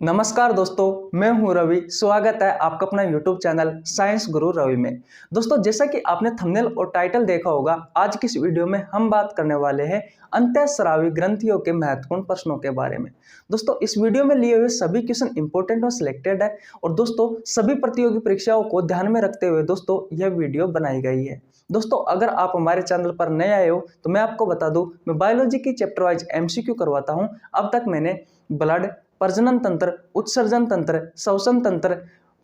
नमस्कार दोस्तों, मैं हूं रवि। स्वागत है आपका अपना YouTube चैनल साइंस गुरु रवि में। दोस्तों, जैसा कि आपने थंबनेल और टाइटल देखा होगा, आज की इस वीडियो में हम बात करने वाले हैं अंतःस्रावी ग्रंथियों के महत्वपूर्ण प्रश्नों के बारे में। दोस्तों, इस वीडियो में लिए हुए सभी क्वेश्चन इंपॉर्टेंट और सिलेक्टेड है और दोस्तों सभी प्रतियोगी परीक्षाओं को ध्यान में रखते हुए दोस्तों यह वीडियो बनाई गई है। दोस्तों, अगर आप हमारे चैनल पर नए आए हो तो मैं आपको बता दूं, मैं बायोलॉजी की चैप्टर वाइज MCQ करवाता हूं। अब तक मैंने ब्लड, प्रजनन तंत्र, उत्सर्जन तंत्र, श्वसन तंत्र,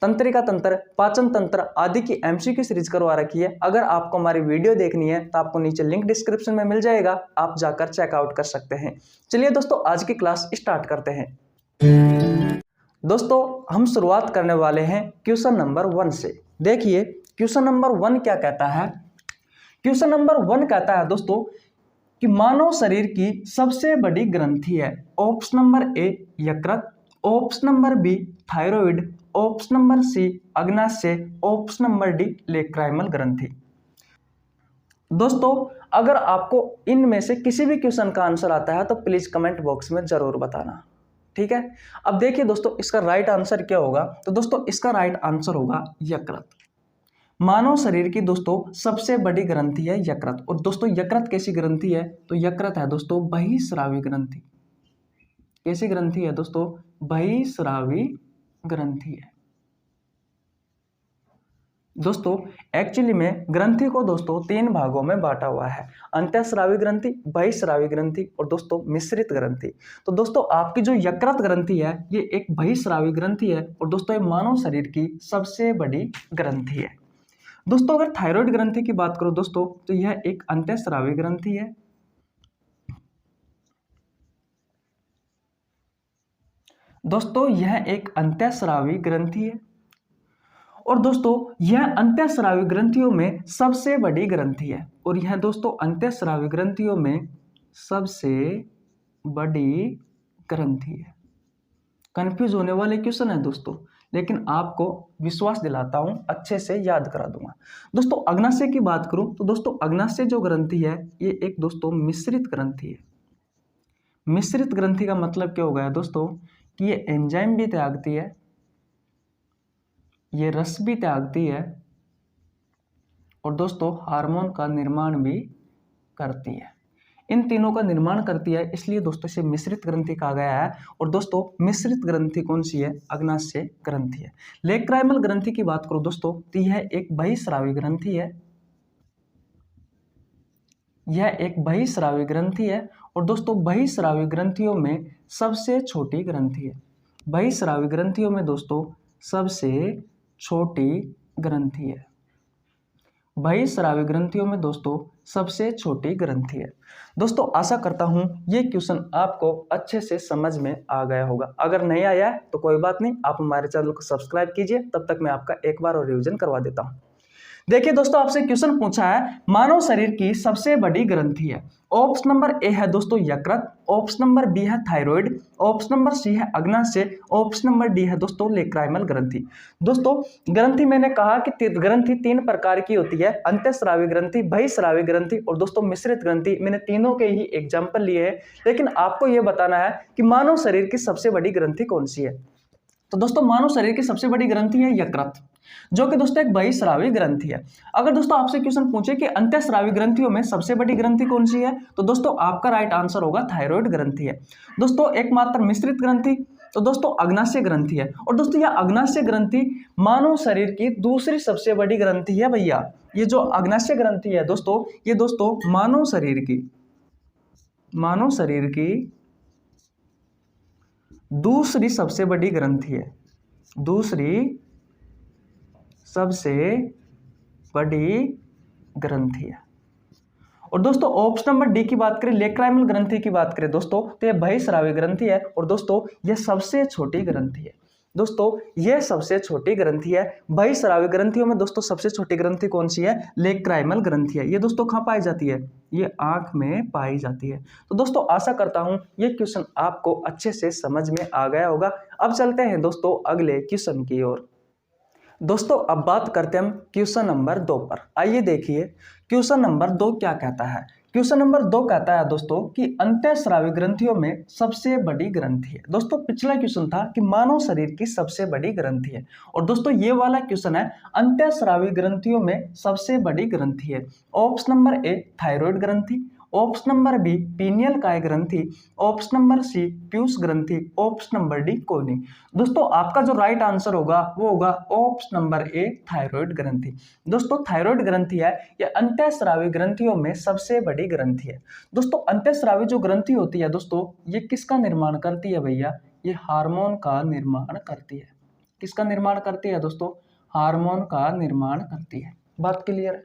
तंत्रिका तंत्र, पाचन तंत्र आदि की MCQ सीरीज करवा रखी है। अगर आपको हमारी वीडियो देखनी है तो आपको नीचे लिंक डिस्क्रिप्शन में मिल जाएगा, आप जाकर चेकआउट कर सकते हैं। चलिए दोस्तों, आज की क्लास स्टार्ट करते हैं। दोस्तों, हम शुरुआत करने वाले हैं क्वेश्चन नंबर 1 से। देखिए क्वेश्चन नंबर 1 क्या कहता है। क्वेश्चन नंबर 1 कहता है दोस्तों कि मानव शरीर की सबसे बड़ी ग्रंथि है। ऑप्शन नंबर ए यकृत, option number B thyroid, option number C अग्नाशय, ऑप्शन नंबर डी लेक्राइमल ग्रंथि। दोस्तों, अगर आपको इनमें से किसी भी क्वेश्चन का आंसर आता है तो प्लीज कमेंट बॉक्स में जरूर बताना, ठीक है। अब देखिए दोस्तों, इसका राइट आंसर क्या होगा। तो दोस्तों इसका राइट आंसर होगा यकृत। मानव शरीर की दोस्तों सबसे बड़ी ग्रंथि है यकृत। और दोस्तों यकृत कैसी ग्रंथि है, तो यकृत है दोस्तों बहिस्रावी ग्रंथि। कैसी ग्रंथि है दोस्तों, बहिस्रावी ग्रंथि है। दोस्तों एक्चुअली में ग्रंथि को दोस्तों 3 भागों में बांटा हुआ है, अंतःस्रावी ग्रंथि, बहिस्रावी ग्रंथि और दोस्तों मिश्रित ग्रंथि। तो दोस्तों आपकी जो यकृत ग्रंथि है ये एक बहिस्रावी ग्रंथि है और दोस्तों ये मानव शरीर की सबसे बड़ी ग्रंथि है। दोस्तों अगर थायराइड ग्रंथि की बात करो दोस्तों तो यह एक अंतःस्रावी ग्रंथि है। दोस्तों यह एक अंतःस्रावी ग्रंथि है और दोस्तों यह अंतःस्रावी ग्रंथियों में सबसे बड़ी ग्रंथि है। और यह दोस्तों अंतःस्रावी ग्रंथियों में सबसे बड़ी ग्रंथि है। कंफ्यूज होने वाले क्वेश्चन है दोस्तों, लेकिन आपको विश्वास दिलाता हूं, अच्छे से याद करा दूंगा। दोस्तों अग्नाशय की बात करूं तो दोस्तों अग्नाशय जो ग्रंथि है ये एक दोस्तों मिश्रित ग्रंथि है। मिश्रित ग्रंथि का मतलब क्या हो गया दोस्तों कि ये एंजाइम भी त्यागती है, ये रस भी त्यागती है और दोस्तों हार्मोन का निर्माण भी करती है। इन तीनों का निर्माण करती है, इसलिए दोस्तों इसे मिश्रित ग्रंथि कहा गया है। और दोस्तों मिश्रित ग्रंथि कौन सी है, अग्नाशय ग्रंथि है। लेक्राइमल ग्रंथि की बात करो दोस्तों तो यह एक बहिस्रावी ग्रंथि है। यह एक बहिस्रावी ग्रंथि है और दोस्तों बहिस्रावी ग्रंथियों में सबसे छोटी ग्रंथि है। बहिस्रावी ग्रंथियों में दोस्तों सबसे छोटी ग्रंथि है। बहिस्रावी ग्रंथियों में दोस्तों सबसे छोटी ग्रंथि है। दोस्तों आशा करता हूं ये क्वेश्चन आपको अच्छे से समझ में आ गया होगा। अगर नहीं आया है तो कोई बात नहीं, आप हमारे चैनल को सब्सक्राइब कीजिए, तब तक मैं आपका एक बार और रिवीजन करवा देता हूं। देखिए दोस्तों आपसे क्वेश्चन पूछा है मानव शरीर की सबसे बड़ी ग्रंथि है। ऑप्शन नंबर ए है दोस्तों यकृत, ऑप्शन नंबर बी है थायराइड, ऑप्शन नंबर सी है अग्नाशय, ऑप्शन नंबर डी है दोस्तों लेक्राइमल ग्रंथि। दोस्तों ग्रंथि मैंने कहा कि ग्रंथि 3 प्रकार की होती है, अंतःस्रावी ग्रंथि, बहिस्रावी ग्रंथि और दोस्तों मिश्रित ग्रंथि। मैंने तीनों के ही एग्जाम्पल लिए हैं, लेकिन आपको यह बताना है कि मानव शरीर की सबसे बड़ी ग्रंथि कौन सी है। तो दोस्तों मानव शरीर की सबसे बड़ी ग्रंथि है यकृत, जो कि दोस्तों एक बहिस्रावी ग्रंथि है। अगर दोस्तों आपसे क्वेश्चन पूछे कि अंतःस्रावी ग्रंथियों में सबसे बड़ी ग्रंथि कौन सी है, तो दोस्तों आपका राइट आंसर होगा थायराइड ग्रंथि है। दोस्तों एकमात्र मिश्रित ग्रंथि तो दोस्तों अग्नाशय ग्रंथि है। और दोस्तों यह अग्नाशय ग्रंथि मानव शरीर की दूसरी सबसे बड़ी ग्रंथि है भैया। ये जो अग्नाशय ग्रंथि है दोस्तों, ये दोस्तों मानव शरीर की दूसरी सबसे बड़ी ग्रंथि है। दूसरी सबसे बड़ी ग्रंथि है। और दोस्तों ऑप्शन नंबर डी की बात करें, लेक्राइमल ग्रंथि की बात करें दोस्तों, तो यह बहिस्रावी ग्रंथि है और दोस्तों यह सबसे छोटी ग्रंथि है। दोस्तों यह सबसे छोटी ग्रंथि है। बहिस्रावी ग्रंथियों में दोस्तों सबसे छोटी ग्रंथि कौन सी है, लेक्राइमल ग्रंथि है। ये दोस्तों कहाँ पाई जाती है, ये आंख में पाई जाती है। तो दोस्तों आशा करता हूं ये क्वेश्चन आपको अच्छे से समझ में आ गया होगा। अब चलते हैं दोस्तों अगले क्वेश्चन की ओर। दोस्तों अब बात करते हैं हम क्वेश्चन नंबर 2 पर। आइए देखिए क्वेश्चन नंबर 2 क्या कहता है। क्वेश्चन नंबर 2 कहता है दोस्तों कि अंतःस्रावी ग्रंथियों में सबसे बड़ी ग्रंथि है। दोस्तों पिछला क्वेश्चन था कि मानव शरीर की सबसे बड़ी ग्रंथि है, और दोस्तों ये वाला क्वेश्चन है अंतःस्रावी ग्रंथियों में सबसे बड़ी ग्रंथि है। ऑप्शन नंबर ए थायराइड ग्रंथि, ऑप्शन नंबर बी पीनियल काय ग्रंथि, ऑप्शन नंबर सी पीयूष ग्रंथि, ऑप्शन नंबर डी कोनी। दोस्तों आपका जो राइट आंसर होगा वो होगा ऑप्शन नंबर ए थायराइड ग्रंथि। दोस्तों थायराइड ग्रंथि है यह अंतःस्रावी ग्रंथियों में सबसे बड़ी ग्रंथि है। दोस्तों अंतःस्रावी जो ग्रंथि होती है दोस्तों ये किसका निर्माण करती है भैया, ये हार्मोन का निर्माण करती है। किसका निर्माण करती है दोस्तों, हार्मोन का निर्माण करती है। बात क्लियर है।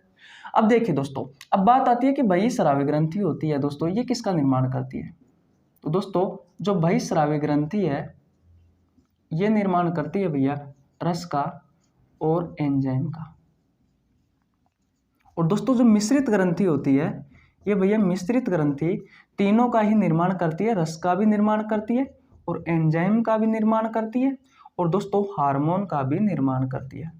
अब देखिए दोस्तों, अब बात आती है कि बहिस्रावी ग्रंथि होती है दोस्तों ये किसका निर्माण करती है। तो दोस्तों जो बहिस्रावी ग्रंथि है ये निर्माण करती है भैया रस का और एंजाइम का। और दोस्तों जो मिश्रित ग्रंथि होती है ये भैया मिश्रित ग्रंथि तीनों का ही निर्माण करती है, रस का भी निर्माण करती है और एंजाइम का भी निर्माण करती है और दोस्तों हार्मोन का भी निर्माण करती है।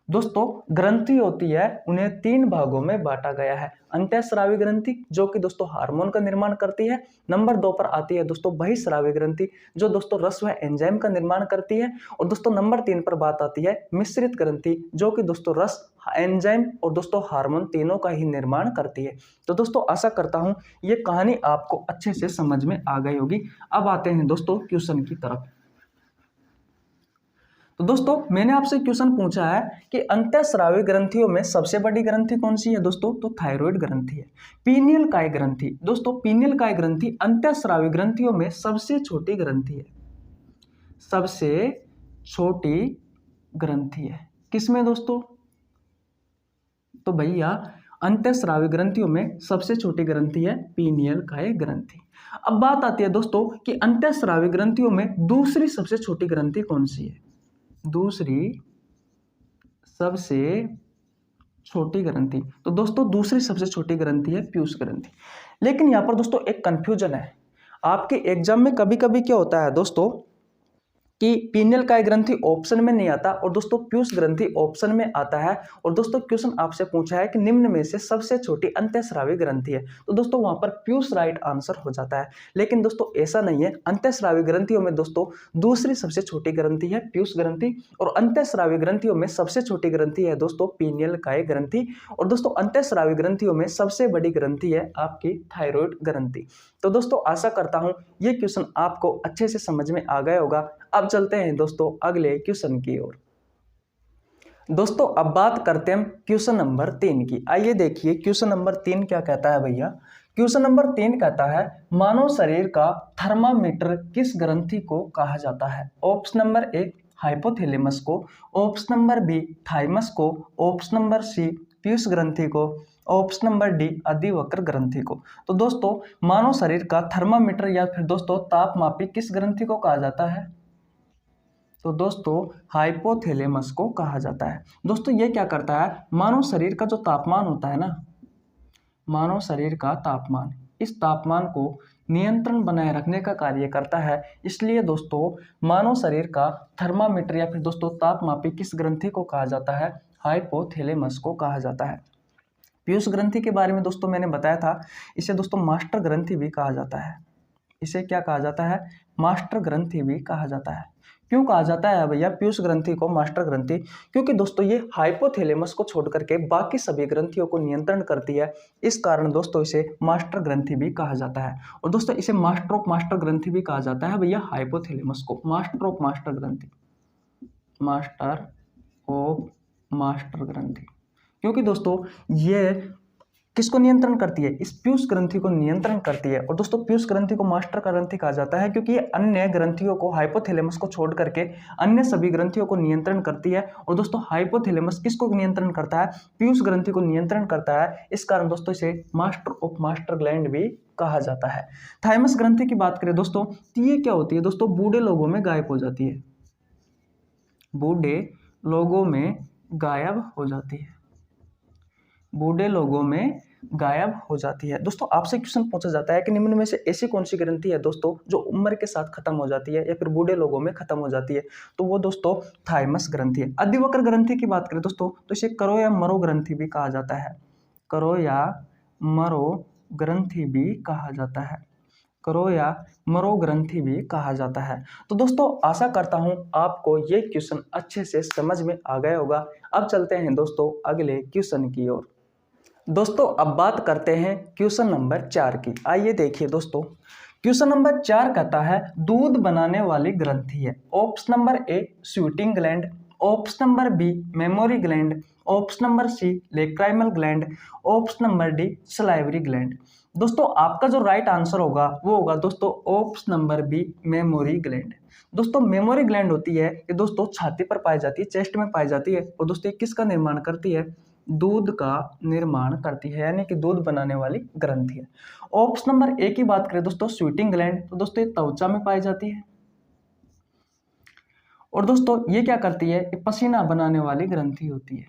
दोस्तों ग्रंथि होती है उन्हें 3 भागों में बांटा गया है। अंतःस्रावी ग्रंथि जो कि दोस्तों हार्मोन का निर्माण करती है। नंबर 2 पर आती है दोस्तों बहिस्रावी ग्रंथि जो दोस्तों रस व एंजाइम का निर्माण करती है। और दोस्तों नंबर 3 पर बात आती है मिश्रित ग्रंथि जो कि दोस्तों रस, एंजाइम और दोस्तों हार्मोन तीनों का ही निर्माण करती है। तो दोस्तों आशा करता हूं ये कहानी आपको अच्छे से समझ में आ गई होगी। अब आते हैं दोस्तों क्वेश्चन की तरफ। तो दोस्तों मैंने आपसे क्वेश्चन पूछा है कि अंतःस्रावी ग्रंथियों में सबसे बड़ी ग्रंथि कौन सी है दोस्तों, तो थायराइड ग्रंथि है। पीनियल काय ग्रंथि, दोस्तों पीनियल काय ग्रंथि अंतःस्रावी ग्रंथियों में सबसे छोटी ग्रंथि है। सबसे छोटी ग्रंथि है किसमें दोस्तों, तो भैया अंतःस्रावी ग्रंथियों में सबसे छोटी ग्रंथि है पीनियल काय ग्रंथि। अब बात आती है दोस्तों कि अंतःस्रावी ग्रंथियों में दूसरी सबसे छोटी ग्रंथि कौन सी है। दूसरी सबसे छोटी ग्रंथि, तो दोस्तों दूसरी सबसे छोटी ग्रंथि है पीयूष ग्रंथि। लेकिन यहां पर दोस्तों एक कंफ्यूजन है। आपके एग्जाम में कभी कभी क्या होता है दोस्तों कि पीनियल काय ग्रंथि ऑप्शन में नहीं आता और दोस्तों पीयूष ग्रंथि ऑप्शन में आता है। और दोस्तों क्वेश्चन आपसे पूछा है कि निम्न में से सबसे छोटी अंतःस्रावी ग्रंथि है, तो दोस्तों वहां पर पीयूष राइट आंसर हो जाता है। लेकिन दोस्तों ऐसा नहीं है। अंतःस्रावी ग्रंथियों में दोस्तों दूसरी सबसे छोटी ग्रंथि है पीयूष ग्रंथि और अंतःस्रावी ग्रंथियों में सबसे छोटी ग्रंथि है दोस्तों पीनियल काय ग्रंथि। और दोस्तों अंतःस्रावी ग्रंथियों में सबसे बड़ी ग्रंथि है आपकी थायराइड ग्रंथि। तो दोस्तों आशा करता हूं ये क्वेश्चन आपको अच्छे से समझ में आ गया होगा। अब चलते हैं दोस्तों अगले क्वेश्चन की ओर। दोस्तों अब बात करते हैं क्वेश्चन नंबर 3 की। आइए देखिए क्वेश्चन नंबर 3 क्या कहता है भैया। क्वेश्चन नंबर 3 कहता है मानव शरीर का थर्मामीटर किस ग्रंथि को कहा जाता है। ऑप्शन नंबर ए हाइपोथैलेमस को, ऑप्शन नंबर बी थाइमस को, ऑप्शन नंबर सी पीयूष ग्रंथि को, ऑप्शन नंबर डी अधिवक्र ग्रंथि को। तो दोस्तों मानव शरीर का थर्मामीटर या फिर दोस्तों तापमापी किस ग्रंथि को कहा जाता है, तो दोस्तों हाइपोथैलेमस को कहा जाता है। दोस्तों ये क्या करता है, मानव शरीर का जो तापमान होता है ना, मानव शरीर का तापमान, इस तापमान को नियंत्रण बनाए रखने का कार्य करता है। इसलिए दोस्तों मानव शरीर का थर्मामीटर या फिर दोस्तों तापमापी किस ग्रंथि को कहा जाता है, हाइपोथैलेमस को कहा जाता है। पीयूष ग्रंथि के बारे में दोस्तों मैंने बताया था, इसे दोस्तों मास्टर ग्रंथि भी कहा जाता है। इसे क्या कहा जाता है, मास्टर ग्रंथि भी कहा जाता है। क्यों कहा जाता है भैया पीयूष ग्रंथि को मास्टर ग्रंथि, क्योंकि दोस्तों ये हाइपोथैलेमस को छोड़ करके बाकी सभी ग्रंथियों को नियंत्रण करती है। इस कारण दोस्तों इसे मास्टर ग्रंथि भी कहा जाता है। और दोस्तों इसे मास्टर ऑफ मास्टर ग्रंथि भी कहा जाता है भैया हाइपोथैलेमस को, मास्टर ऑफ मास्टर ग्रंथि, मास्टर ऑफ मास्टर ग्रंथि। क्योंकि दोस्तों ये किसको नियंत्रण करती है, इस पीयूष ग्रंथि को नियंत्रण करती है। और दोस्तों पीयूष ग्रंथि को मास्टर ग्रंथि कहा जाता है क्योंकि ये अन्य ग्रंथियों को, हाइपोथैलेमस को छोड़ करके अन्य सभी ग्रंथियों को नियंत्रण करती है। और दोस्तों हाइपोथैलेमस किसको नियंत्रण करता है, पीयूष ग्रंथि को नियंत्रण करता है। इस कारण दोस्तों इसे मास्टर ऑफ मास्टर ग्लैंड भी कहा जाता है। थाइमस ग्रंथि की बात करें दोस्तों तो ये क्या होती है दोस्तों, बूढ़े लोगों में गायब हो जाती है, बूढ़े लोगों में गायब हो जाती है, बूढ़े लोगों में गायब हो जाती है। दोस्तों आपसे क्वेश्चन पूछा जाता है कि निम्न में से ऐसी कौन सी ग्रंथि है दोस्तों जो उम्र के साथ खत्म हो जाती है या फिर बूढ़े लोगों में खत्म हो जाती है, तो वो दोस्तों थाइमस ग्रंथि है। अधिवक्र ग्रंथि की बात करें दोस्तों तो इसे करो या मरो ग्रंथि भी कहा जाता है, करो या मरो ग्रंथि भी कहा जाता है। करो या मरो ग्रंथि भी कहा जाता है। तो दोस्तों आशा करता हूं आपको ये क्वेश्चन अच्छे से समझ में आ गया होगा। अब चलते हैं दोस्तों अगले क्वेश्चन की ओर। दोस्तों अब बात करते हैं क्वेश्चन नंबर 4 की। आइए देखिए दोस्तों, क्वेश्चन नंबर 4 कहता है दूध बनाने वाली ग्रंथि है। Option number A sweating gland, option number B memory gland, option number C lacrimal gland, option number D salivary gland. दोस्तों आपका जो राइट आंसर होगा वो होगा दोस्तों option number B memory gland. दोस्तों मेमोरी ग्लैंड होती है ये दोस्तों छाती पर पाई जाती है, चेस्ट में पाई जाती है, और दोस्तों ये किसका निर्माण करती है? दूध का निर्माण करती है, यानी कि दूध बनाने वाली ग्रंथि है। ऑप्शन नंबर ए की बात करें दोस्तों स्वीटिंग ग्लैंड, तो दोस्तों ये त्वचा में पाई जाती है, और दोस्तों ये क्या करती है? ये पसीना बनाने वाली ग्रंथि होती है,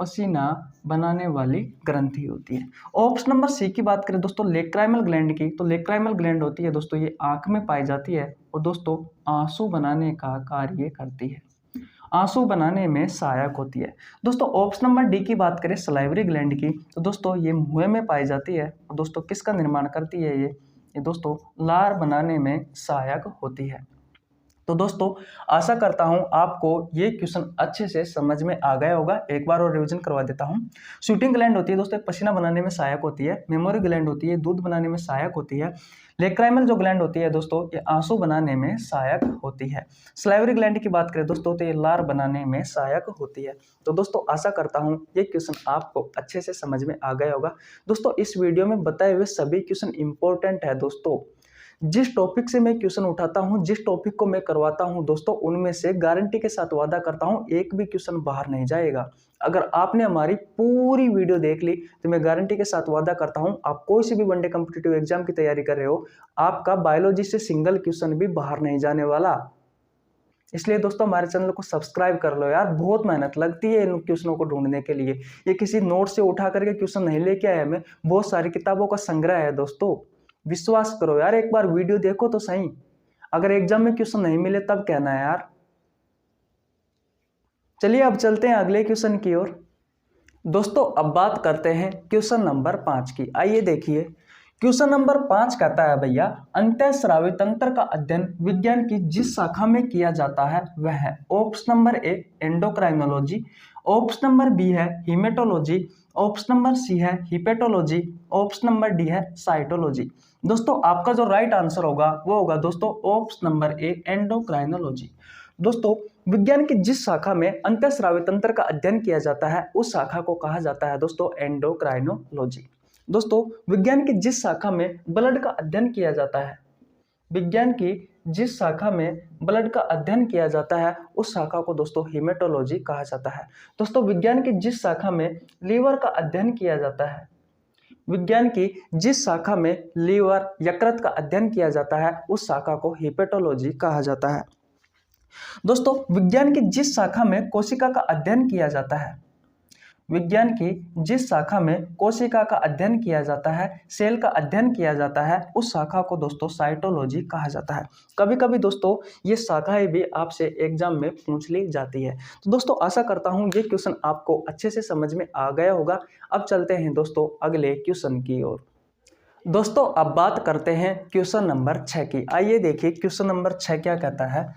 पसीना बनाने वाली ग्रंथि होती है। ऑप्शन नंबर सी की बात करें दोस्तों लेक्राइमल ग्लैंड की, तो लेक्राइमल ग्लैंड होती है दोस्तों ये आंख में पाई जाती है, और दोस्तों आंसू बनाने का कार्य करती है, आंसू बनाने में सहायक होती है। दोस्तों ऑप्शन नंबर डी की बात करें सलाइवरी ग्लैंड की, तो दोस्तों ये मुंह में पाई जाती है, और दोस्तों किसका निर्माण करती है? ये दोस्तों लार बनाने में सहायक होती है। तो दोस्तों आशा करता हूं आपको ये क्वेश्चन अच्छे से समझ में आ गया होगा। एक बार और रिवीजन करवा देता हूं। स्वीटिंग ग्लैंड होती है दोस्तों पसीना बनाने में सहायक होती है, मेमोरी ग्लैंड होती है दूध बनाने में सहायक होती है, लेक्राइमल जो ग्लैंड होती है दोस्तों ये आंसू बनाने में सहायक होती है, सलाइवरी ग्लैंड की बात करें दोस्तों तो ये लार बनाने में सहायक होती है। तो दोस्तों आशा करता हूं ये क्वेश्चन आपको अच्छे से समझ में आ गया होगा। दोस्तों इस वीडियो में बताए हुए सभी क्वेश्चन इंपॉर्टेंट है दोस्तों। जिस टॉपिक से मैं क्वेश्चन उठाता हूं, जिस टॉपिक को मैं करवाता हूं दोस्तों, उनमें से गारंटी के साथ वादा करता हूं एक भी क्वेश्चन बाहर नहीं जाएगा। अगर आपने हमारी पूरी वीडियो देख ली तो मैं गारंटी के साथ वादा करता हूं आप कोई सी भी वनडे कॉम्पिटिटिव एग्जाम की तैयारी कर रहे हो, आपका बायोलॉजी से सिंगल क्वेश्चन भी बाहर नहीं जाने वाला। इसलिए दोस्तों हमारे चैनल को सब्सक्राइब कर लो यार, बहुत मेहनत लगती है इन क्वेश्चनों को ढूंढने के लिए। ये किसी नोट से उठा करके क्वेश्चन नहीं लेके आया, मैं बहुत सारी किताबों का संग्रह है दोस्तों। विश्वास करो यार, एक बार वीडियो देखो तो सही। अगर एग्जाम में क्वेश्चन नहीं मिले तब कहना है यार। चलिए अब चलते हैं अगले क्वेश्चन की ओर। दोस्तों अब बात करते हैं क्वेश्चन नंबर 5 की। आइए देखिए क्वेश्चन नंबर 5 कहता है भैया अंतःस्रावी तंत्र का अध्ययन विज्ञान की जिस शाखा में किया जाता है वह है। Option number A endocrinology, option number B है हीमेटोलॉजी, ऑप्शन नंबर सी है हिपेटोलॉजी, ऑप्शन नंबर डी है साइटोलॉजी। दोस्तों आपका जो राइट आंसर होगा वो होगा दोस्तों ऑप्शन नंबर ए एंडोक्राइनोलॉजी। दोस्तों विज्ञान की जिस शाखा में अंतःस्रावी तंत्र का अध्ययन किया जाता है उस शाखा को कहा जाता है दोस्तों एंडोक्राइनोलॉजी। दोस्तों विज्ञान की जिस शाखा में ब्लड का अध्ययन किया जाता है, विज्ञान की जिस शाखा में ब्लड का अध्ययन किया जाता है उस शाखा को दोस्तों हीमेटोलॉजी कहा जाता है। दोस्तों विज्ञान की जिस शाखा में लीवर का अध्ययन किया जाता है, विज्ञान की जिस शाखा में लीवर यकृत का अध्ययन किया जाता है उस शाखा को हिपेटोलॉजी कहा जाता है। दोस्तों विज्ञान की जिस शाखा में कोशिका का अध्ययन किया जाता है, विज्ञान की जिस शाखा में कोशिका का अध्ययन किया जाता है, सेल का अध्ययन किया जाता है उस शाखा को दोस्तों साइटोलॉजी कहा जाता है। कभी कभी दोस्तों ये शाखाएं भी आपसे एग्जाम में पूछ ली जाती है। तो दोस्तों आशा करता हूं ये क्वेश्चन आपको अच्छे से समझ में आ गया होगा। अब चलते हैं दोस्तों अगले क्वेश्चन की ओर। दोस्तों अब बात करते हैं क्वेश्चन नंबर 6 की। आइए देखिए क्वेश्चन नंबर 6 क्या कहता है।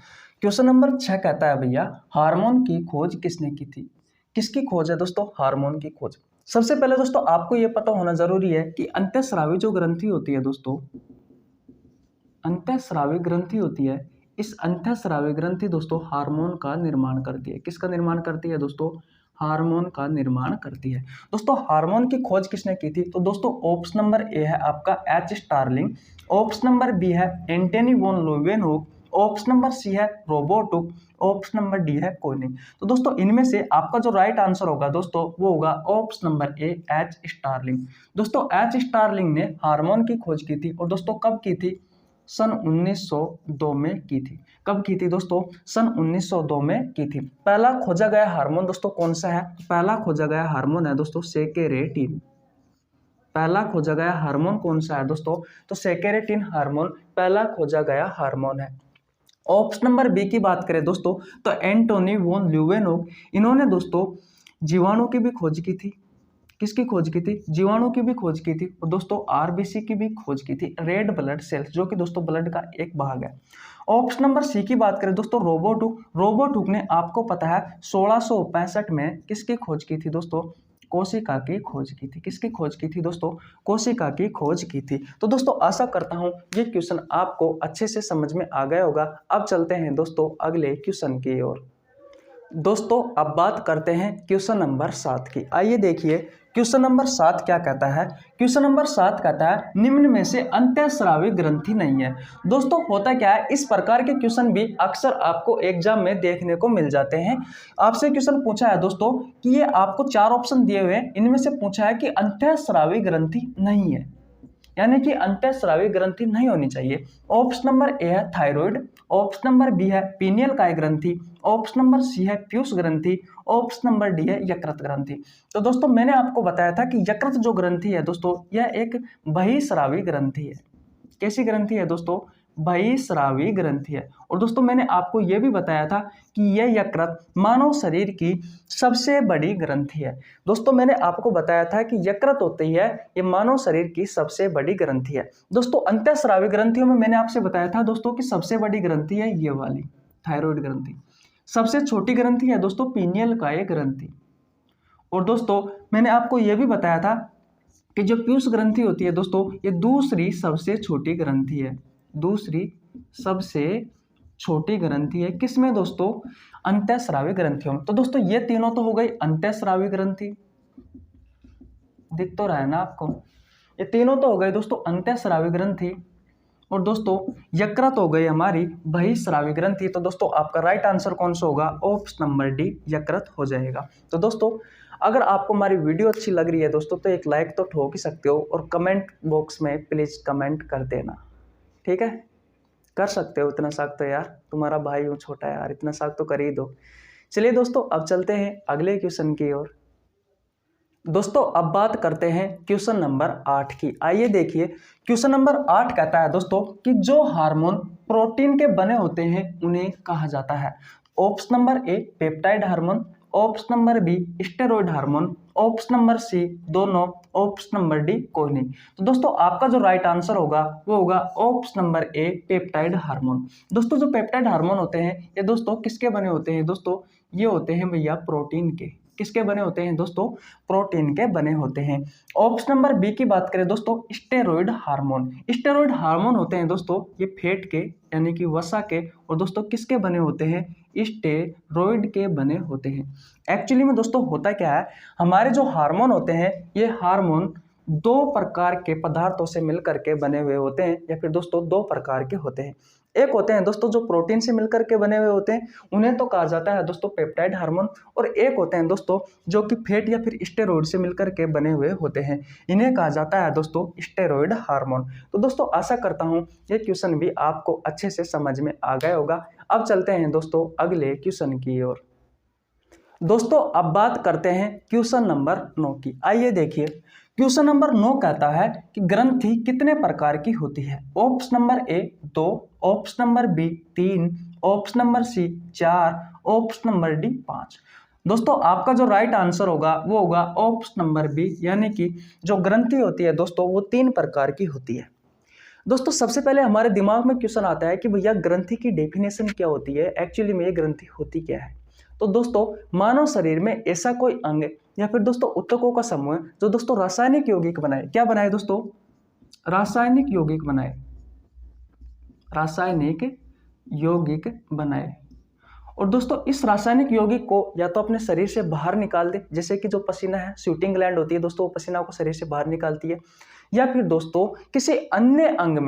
क्वेश्चन नंबर 6 कहता है भैया हार्मोन की खोज किसने की थी। किसकी खोज है दोस्तों? हार्मोन की खोज। सबसे पहले दोस्तों आपको यह पता होना जरूरी है कि अंतःस्रावी जो ग्रंथि होती है दोस्तों, अंतःस्रावी ग्रंथि होती है, इस अंतःस्रावी ग्रंथि दोस्तों हार्मोन का निर्माण करती है। किसका निर्माण करती है दोस्तों? हार्मोन का निर्माण करती है। दोस्तों हार्मोन की खोज किसने की थी? तो दोस्तों ऑप्शन नंबर ए है आपका H Starling, option number B है Antony van Leeuwenhoek, option number C है Robert Hooke, option number D है कोनिग। तो दोस्तों इनमें से आपका जो राइट आंसर होगा दोस्तों वो होगा option number A H Starling. दोस्तों एच स्टार्लिंग ने हार्मोन की खोज की थी, और दोस्तों कब की थी? सन 1902 में की थी। कब की थी दोस्तों? सन 1902 में की थी। पहला खोजा गया हार्मोन दोस्तों कौन सा है? पहला खोजा गया हार्मोन है दोस्तों सेकेरेटिन। पहला खोजा गया हार्मोन कौन सा है दोस्तों? तो सेकेरेटिन हार्मोन पहला खोजा गया हार्मोन है। ऑप्शन नंबर बी की बात करें दोस्तों तो एंटोनी वॉन लीeuwenhoek, इन्होंने दोस्तों जीवाणु की भी खोज की थी। किसकी खोज की थी? जीवाणु की भी खोज की थी और दोस्तों आरबीसी की भी खोज की थी, रेड ब्लड सेल्स, जो कि दोस्तों ब्लड का एक भाग है। ऑप्शन नंबर सी की बात करें दोस्तों, रोबर्ट हुक। रोबर्ट हुक ने आपको पता है 1665 में किसकी खोज की थी दोस्तों? कोशिका की खोज की थी। किसकी खोज की थी दोस्तों? कोशिका की खोज की थी। तो दोस्तों आशा करता हूं ये क्वेश्चन आपको अच्छे से समझ में आ गया होगा। अब चलते हैं दोस्तों अगले क्वेश्चन की ओर। दोस्तों अब बात करते हैं क्वेश्चन नंबर 7 की। आइए देखिए क्वेश्चन नंबर 7 क्या कहता है। क्वेश्चन नंबर 7 कहता है निम्न में से अंतःस्रावी ग्रंथि नहीं है। दोस्तों होता क्या है, इस प्रकार के क्वेश्चन भी अक्सर आपको एग्जाम में देखने को मिल जाते हैं। आपसे क्वेश्चन पूछा है दोस्तों कि ये आपको 4 ऑप्शन दिए हुए हैं, इनमें से पूछा है कि अंतःस्रावी ग्रंथि नहीं है, यानी कि अंतःस्रावी ग्रंथि नहीं होनी चाहिए। ऑप्शन नंबर ए है थायराइड, ऑप्शन नंबर बी है पीनियल काय ग्रंथि, ऑप्शन नंबर सी है पीयूष ग्रंथि, ऑप्शन नंबर डी है यकृत ग्रंथि। तो दोस्तों मैंने आपको बताया था कि यकृत जो ग्रंथि है दोस्तों, यह एक बहिस्रावी ग्रंथि है। कैसी ग्रंथि है दोस्तों? बहिस्रावी ग्रंथि है। और दोस्तों मैंने आपको यह भी बताया था कि यह यकृत मानव शरीर की सबसे बड़ी ग्रंथि है। दोस्तों मैंने आपको बताया था कि यकृत होती है ये मानव शरीर की सबसे बड़ी ग्रंथि है। दोस्तों अंतःस्रावी ग्रंथियों में मैंने आपसे बताया था दोस्तों कि सबसे बड़ी ग्रंथि है ये वाली थायराइड ग्रंथि, सबसे छोटी ग्रंथि है दोस्तों पीनियल काय ग्रंथि। और दोस्तों मैंने आपको यह भी बताया था कि जो पीयूष ग्रंथि होती है दोस्तों, ये दूसरी सबसे छोटी ग्रंथि है। दूसरी सबसे छोटी ग्रंथि है किसमें दोस्तों? अंतःस्रावी ग्रंथियों में। तो दोस्तों ये तीनों तो हो गई अंतःस्रावी ग्रंथि, दिख तो रहा है ना आपको, ये तीनों तो हो गए दोस्तों अंतःस्रावी ग्रंथि। और दोस्तों यकृत हो गई हमारी बहिस्रावी ग्रंथि। तो दोस्तों आपका राइट आंसर कौन सा होगा? ऑप्शन नंबर डी यकृत हो जाएगा। तो दोस्तों अगर आपको हमारी वीडियो अच्छी लग रही है दोस्तों तो एक लाइक तो ठोक ही सकते हो और कमेंट बॉक्स में प्लीज कमेंट कर देना, ठीक है? कर सकते हो इतना साग तो यार, तुम्हारा भाई हूँ छोटा यार, इतना साग तो कर ही दो। चलिए दोस्तों अब चलते हैं अगले क्वेश्चन की ओर। दोस्तों अब बात करते हैं क्वेश्चन नंबर 8 की। आइए देखिए क्वेश्चन नंबर 8 कहता है दोस्तों कि जो हार्मोन प्रोटीन के बने होते हैं उन्हें कहा जाता है। Option number A peptide hormone, option number B steroid hormone, option number C दोनों, ऑप्शन नंबर डी कोई नहीं। तो दोस्तों आपका जो राइट आंसर होगा वो होगा option number A peptide hormone. दोस्तों जो पेप्टाइड हार्मोन होते हैं ये दोस्तों किसके बने होते हैं दोस्तों? ये होते हैं भैया प्रोटीन के। किसके बने होते हैं दोस्तों? प्रोटीन के बने होते हैं। ऑप्शन नंबर बी की बात करें दोस्तों स्टेरॉइड हार्मोन। स्टेरॉइड हार्मोन होते हैं दोस्तों ये फैट के यानी कि वसा के, और दोस्तों किसके बने होते हैं? स्टेरॉइड के बने होते हैं। एक्चुअली में दोस्तों होता क्या है, हमारे जो हार्मोन होते हैं ये हार्मोन 2 प्रकार के पदार्थों से मिलकर के बने हुए होते हैं, या फिर दोस्तों 2 प्रकार के होते हैं। एक होते हैं दोस्तों जो प्रोटीन से मिलकर के बने हुए होते हैं, उन्हें तो कहा जाता है दोस्तों पेप्टाइड हार्मोन, और एक होते हैं दोस्तों जो कि फैट या फिर स्टेरॉइड से मिलकर के बने हुए होते हैं, इन्हें कहा जाता है दोस्तों स्टेरॉइड हार्मोन। तो दोस्तों आशा करता हूं ये क्वेश्चन भी आपको अच्छे से समझ में आ गया होगा। अब चलते हैं दोस्तों अगले क्वेश्चन की ओर। दोस्तों अब बात करते हैं क्वेश्चन नंबर 9 की। आइए देखिए क्वेश्चन नंबर 9 कहता है कि ग्रंथि कितने प्रकार की होती है। Option number A 2, option number B 3, option number C 4, option number D 5। दोस्तों आपका जो राइट आंसर होगा वो होगा ऑप्शन नंबर बी, यानी कि जो ग्रंथि होती है दोस्तों वो 3 प्रकार की होती है। दोस्तों सबसे पहले हमारे दिमाग में क्वेश्चन आता है कि भैया ग्रंथि की डेफिनेशन क्या होती है, एक्चुअली में ये ग्रंथि होती क्या है। तो दोस्तों मानव शरीर में ऐसा कोई अंग या फिर दोस्तों ऊतकों का समूह है जो दोस्तों रासायनिक यौगिक बनाए। क्या बनाए दोस्तों? रासायनिक यौगिक बनाए। रासायनिक यौगिक बनाए। और दोस्तों इस रासायनिक यौगिक को या तो अपने शरीर से बाहर निकाल दे, जैसे कि जो पसीना है, स्वेटिंग ग्लैंड होती है दोस्तों, वो पसीना को शरीर से बाहर निकालती है, या फिर दोस्तों किसी अन्य अंग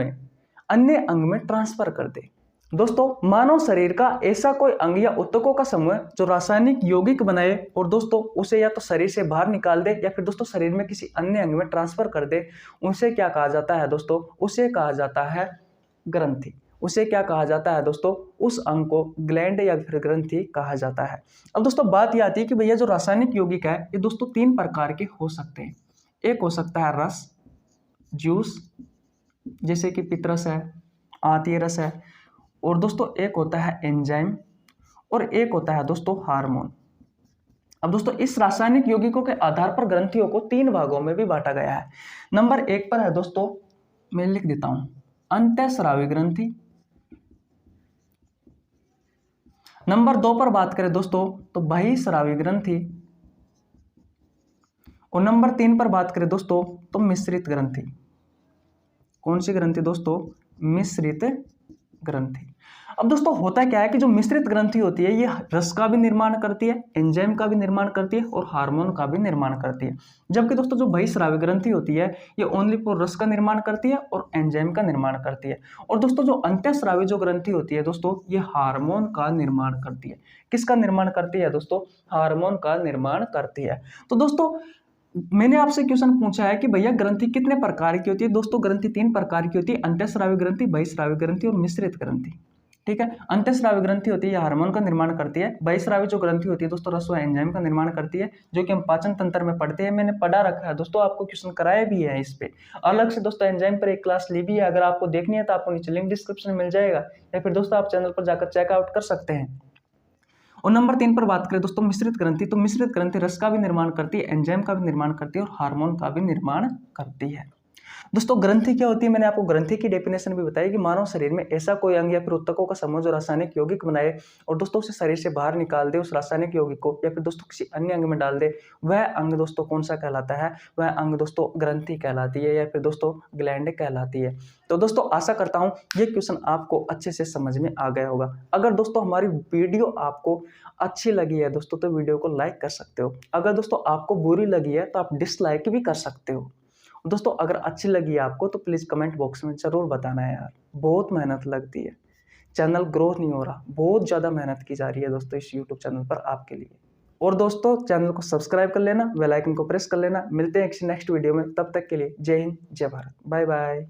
में ट्रांसफर कर दे। दोस्तों मानव शरीर का ऐसा कोई अंग या ऊतकों का समूह जो रासायनिक यौगिक बनाए और दोस्तों उसे या तो शरीर से बाहर निकाल दे या फिर दोस्तों शरीर में किसी अन्य अंग में ट्रांसफर कर दे, उसे क्या कहा जाता है दोस्तों? उसे कहा जाता है ग्रंथि। उसे क्या कहा जाता है दोस्तों? उस अंग को ग्लैंड या फिर ग्रंथि कहा जाता है। अब दोस्तों बात यह आती है कि भैया जो रासायनिक यौगिक है ये दोस्तों 3 प्रकार के हो सकते हैं। एक हो सकता है रस, जूस, जैसे कि पितरस है, आंतीय रस है, और दोस्तों एक होता है एंजाइम, और एक होता है दोस्तों हार्मोन। अब दोस्तों इस रासायनिक यौगिकों के आधार पर ग्रंथियों को 3 भागों में भी बांटा गया है। नंबर 1 पर है दोस्तों, मैं लिख देता हूं, अंतःस्रावी ग्रंथि। नंबर 2 पर बात करें दोस्तों तो बहिःस्रावी ग्रंथि। और नंबर 3 पर बात करें दोस्तों तो मिश्रित ग्रंथि। कौन सी ग्रंथि दोस्तों? मिश्रित ग्रंथि। अब दोस्तों होता क्या है कि जो मिश्रित ग्रंथि होती है ये रस का भी निर्माण करती है, एंजाइम का भी निर्माण करती है और हार्मोन का भी निर्माण करती है। जबकि दोस्तों जो बहिःस्रावी ग्रंथि होती है ये ओनली फॉर रस का निर्माण करती है और एंजाइम का निर्माण करती है। और दोस्तों जो अंतःस्रावी जो ग्रंथि होती है दोस्तों ये हार्मोन का निर्माण करती है। किसका निर्माण करती है दोस्तों? हार्मोन का निर्माण करती है। तो दोस्तों मैंने आपसे क्वेश्चन पूछा है कि भैया ग्रंथि कितने प्रकार की होती है? दोस्तों ग्रंथि 3 प्रकार की होती है, अंतःस्रावी ग्रंथि, बहिःस्रावी ग्रंथि और मिश्रित ग्रंथि। ठीक है, अंतःस्रावी ग्रंथि होती है ये हार्मोन का निर्माण करती है। बहिःस्रावी जो ग्रंथि होती है दोस्तों रस व एंजाइम का निर्माण करती है, जो कि हम पाचन तंत्र में पढ़ते हैं। मैंने पढ़ा रखा है दोस्तों, आपको क्वेश्चन कराया भी है इस पे अलग से दोस्तों, एंजाइम पर एक क्लास ली भी है। अगर आपको देखनी है तो आपको नीचे लिंक डिस्क्रिप्शन में मिल जाएगा, या फिर दोस्तों आप चैनल पर जाकर चेकआउट कर सकते हैं। और नंबर 3 पर बात करें दोस्तों मिश्रित ग्रंथि, तो मिश्रित ग्रंथि रस का भी निर्माण करती है, एंजाइम का भी निर्माण करती है और हार्मोन का भी निर्माण करती है। दोस्तों ग्रंथि क्या होती है? मैंने आपको ग्रंथि की डेफिनेशन भी बताई कि मानव शरीर में ऐसा कोई अंग या फिर ऊतकों का समूह जो रासायनिक यौगिक बनाए और दोस्तों उसे शरीर से बाहर निकाल दे, उस रासायनिक यौगिक को, या फिर दोस्तों किसी अन्य अंग में डाल दे, वह अंग दोस्तों कौन सा कहलाता है? वह अंग दोस्तों ग्रंथि कहलाती है, या फिर दोस्तों ग्लैंड कहलाती है। तो दोस्तों आशा करता हूं ये क्वेश्चन आपको अच्छे से समझ में आ गया होगा। अगर दोस्तों हमारी वीडियो आपको अच्छी लगी है दोस्तों तो वीडियो को लाइक कर सकते हो। अगर दोस्तों आपको बुरी लगी है तो आप डिसलाइक भी कर सकते हो। दोस्तों अगर अच्छी लगी है आपको तो प्लीज़ कमेंट बॉक्स में ज़रूर बताना है यार, बहुत मेहनत लगती है, चैनल ग्रोथ नहीं हो रहा, बहुत ज़्यादा मेहनत की जा रही है दोस्तों इस यूट्यूब चैनल पर आपके लिए। और दोस्तों चैनल को सब्सक्राइब कर लेना, बेल आइकन को प्रेस कर लेना। मिलते हैं किसी नेक्स्ट वीडियो में, तब तक के लिए जय हिंद, जय भारत, बाय बाय।